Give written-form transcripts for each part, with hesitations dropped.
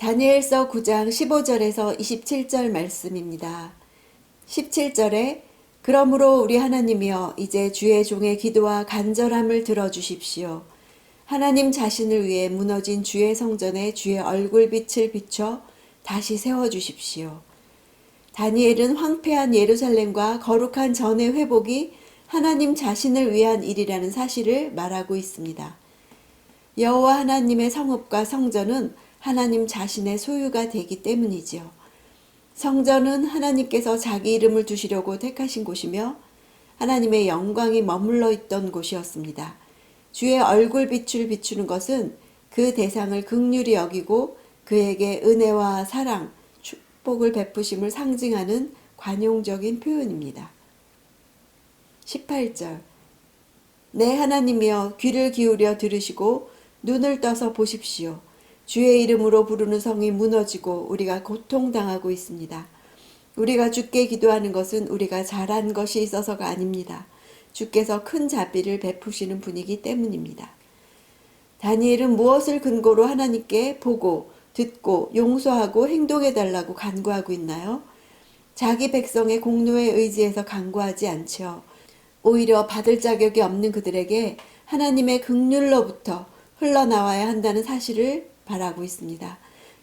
다니엘서 9장 15절에서 27절 말씀입니다. 17절에 그러므로 우리 하나님이여 이제 주의 종의 기도와 간절함을 들어주십시오. 하나님 자신을 위해 무너진 주의 성전에 주의 얼굴빛을 비춰 다시 세워주십시오. 다니엘은 황폐한 예루살렘과 거룩한 전의 회복이 하나님 자신을 위한 일이라는 사실을 말하고 있습니다. 여호와 하나님의 성읍과 성전은 하나님 자신의 소유가 되기 때문이지요. 성전은 하나님께서 자기 이름을 두시려고 택하신 곳이며 하나님의 영광이 머물러 있던 곳이었습니다. 주의 얼굴빛을 비추는 것은 그 대상을 긍휼히 여기고 그에게 은혜와 사랑, 축복을 베푸심을 상징하는 관용적인 표현입니다. 18절 내 하나님이여 귀를 기울여 들으시고 눈을 떠서 보십시오. 주의 이름으로 부르는 성이 무너지고 우리가 고통당하고 있습니다. 우리가 주께 기도하는 것은 우리가 잘한 것이 있어서가 아닙니다. 주께서 큰 자비를 베푸시는 분이기 때문입니다. 다니엘은 무엇을 근거로 하나님께 보고 듣고 용서하고 행동해달라고 간구하고 있나요? 자기 백성의 공로에 의지해서 간구하지 않죠. 오히려 받을 자격이 없는 그들에게 하나님의 긍휼로부터 흘러나와야 한다는 사실을 바라고 있습니다.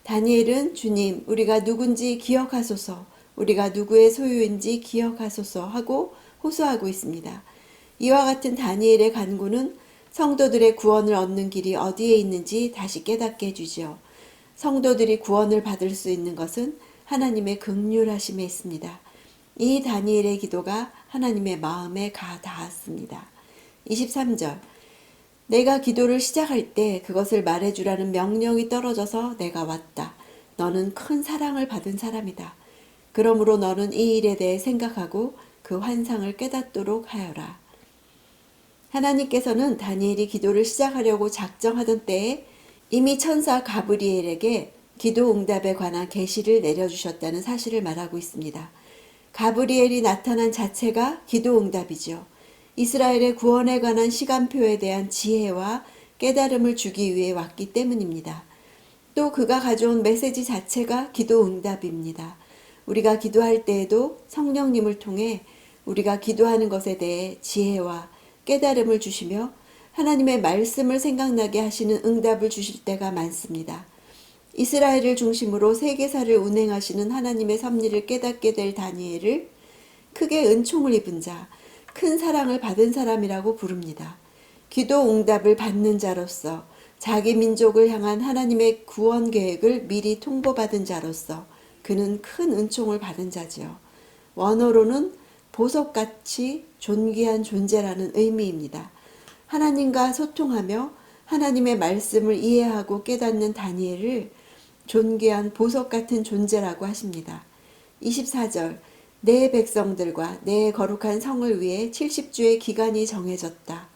다니엘은 주님, 우리가 누군지 기억하소서, 우리가 누구의 소유인지 기억하소서 하고 호소하고 있습니다. 이와 같은 다니엘의 간구는 성도들의 구원을 얻는 길이 어디에 있는지 다시 깨닫게 해주지요. 성도들이 구원을 받을 수 있는 것은 하나님의 긍휼하심에 있습니다. 이 다니엘의 기도가 하나님의 마음에 가 닿았습니다. 23절 내가 기도를 시작할 때 그것을 말해주라는 명령이 떨어져서 내가 왔다. 너는 큰 사랑을 받은 사람이다. 그러므로 너는 이 일에 대해 생각하고 그 환상을 깨닫도록 하여라. 하나님께서는 다니엘이 기도를 시작하려고 작정하던 때에 이미 천사 가브리엘에게 기도 응답에 관한 계시를 내려주셨다는 사실을 말하고 있습니다. 가브리엘이 나타난 자체가 기도 응답이죠. 이스라엘의 구원에 관한 시간표에 대한 지혜와 깨달음을 주기 위해 왔기 때문입니다. 또 그가 가져온 메시지 자체가 기도 응답입니다. 우리가 기도할 때에도 성령님을 통해 우리가 기도하는 것에 대해 지혜와 깨달음을 주시며 하나님의 말씀을 생각나게 하시는 응답을 주실 때가 많습니다. 이스라엘을 중심으로 세계사를 운행하시는 하나님의 섭리를 깨닫게 될 다니엘을 크게 은총을 입은 자, 큰 사랑을 받은 사람이라고 부릅니다. 기도 응답을 받는 자로서 자기 민족을 향한 하나님의 구원 계획을 미리 통보받은 자로서 그는 큰 은총을 받은 자지요. 원어로는 보석같이 존귀한 존재라는 의미입니다. 하나님과 소통하며 하나님의 말씀을 이해하고 깨닫는 다니엘을 존귀한 보석 같은 존재라고 하십니다. 24절 내 백성들과 내 거룩한 성을 위해 70주의 기간이 정해졌다.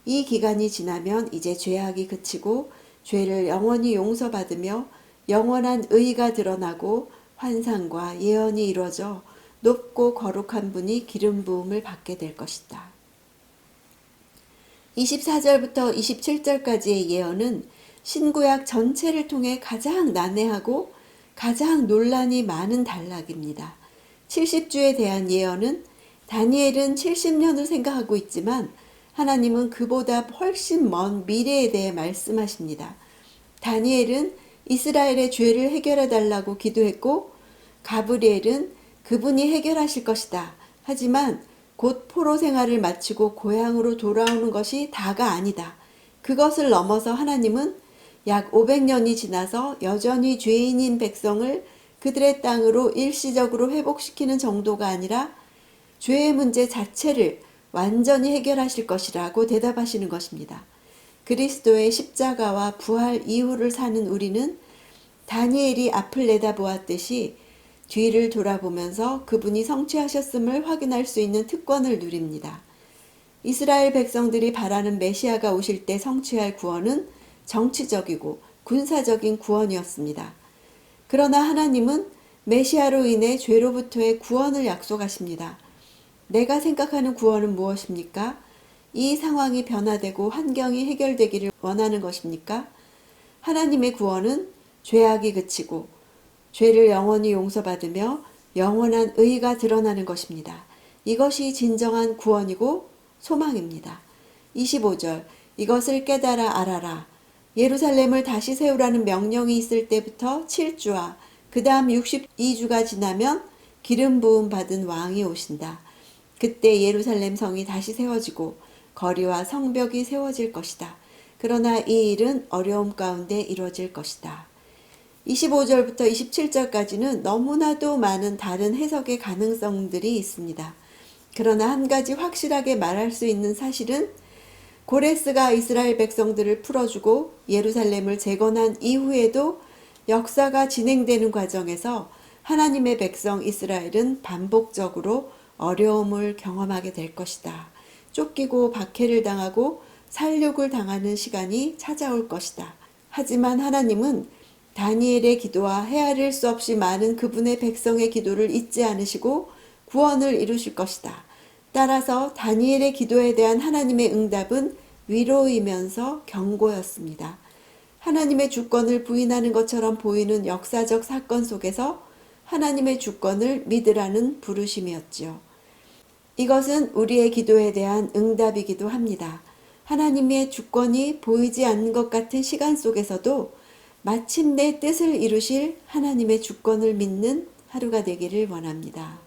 이 기간이 지나면 이제 죄악이 그치고 죄를 영원히 용서받으며 영원한 의가 드러나고 환상과 예언이 이루어져 높고 거룩한 분이 기름 부음을 받게 될 것이다. 24절부터 27절까지의 예언은 신구약 전체를 통해 가장 난해하고 가장 논란이 많은 단락입니다. 70주에 대한 예언은 다니엘은 70년을 생각하고 있지만 하나님은 그보다 훨씬 먼 미래에 대해 말씀하십니다. 다니엘은 이스라엘의 죄를 해결해 달라고 기도했고 가브리엘은 그분이 해결하실 것이다. 하지만 곧 포로 생활을 마치고 고향으로 돌아오는 것이 다가 아니다. 그것을 넘어서 하나님은 약 500년이 지나서 여전히 죄인인 백성을 그들의 땅으로 일시적으로 회복시키는 정도가 아니라 죄의 문제 자체를 완전히 해결하실 것이라고 대답하시는 것입니다. 그리스도의 십자가와 부활 이후를 사는 우리는 다니엘이 앞을 내다보았듯이 뒤를 돌아보면서 그분이 성취하셨음을 확인할 수 있는 특권을 누립니다. 이스라엘 백성들이 바라는 메시아가 오실 때 성취할 구원은 정치적이고 군사적인 구원이었습니다. 그러나 하나님은 메시아로 인해 죄로부터의 구원을 약속하십니다. 내가 생각하는 구원은 무엇입니까? 이 상황이 변화되고 환경이 해결되기를 원하는 것입니까? 하나님의 구원은 죄악이 그치고 죄를 영원히 용서받으며 영원한 의가 드러나는 것입니다. 이것이 진정한 구원이고 소망입니다. 25절 이것을 깨달아 알아라. 예루살렘을 다시 세우라는 명령이 있을 때부터 7주와 그 다음 62주가 지나면 기름 부음 받은 왕이 오신다. 그때 예루살렘 성이 다시 세워지고 거리와 성벽이 세워질 것이다. 그러나 이 일은 어려움 가운데 이루어질 것이다. 25절부터 27절까지는 너무나도 많은 다른 해석의 가능성들이 있습니다. 그러나 한 가지 확실하게 말할 수 있는 사실은 고레스가 이스라엘 백성들을 풀어주고 예루살렘을 재건한 이후에도 역사가 진행되는 과정에서 하나님의 백성 이스라엘은 반복적으로 어려움을 경험하게 될 것이다. 쫓기고 박해를 당하고 살육을 당하는 시간이 찾아올 것이다. 하지만 하나님은 다니엘의 기도와 헤아릴 수 없이 많은 그분의 백성의 기도를 잊지 않으시고 구원을 이루실 것이다. 따라서 다니엘의 기도에 대한 하나님의 응답은 위로이면서 경고였습니다. 하나님의 주권을 부인하는 것처럼 보이는 역사적 사건 속에서 하나님의 주권을 믿으라는 부르심이었지요. 이것은 우리의 기도에 대한 응답이기도 합니다. 하나님의 주권이 보이지 않는 것 같은 시간 속에서도 마침내 뜻을 이루실 하나님의 주권을 믿는 하루가 되기를 원합니다.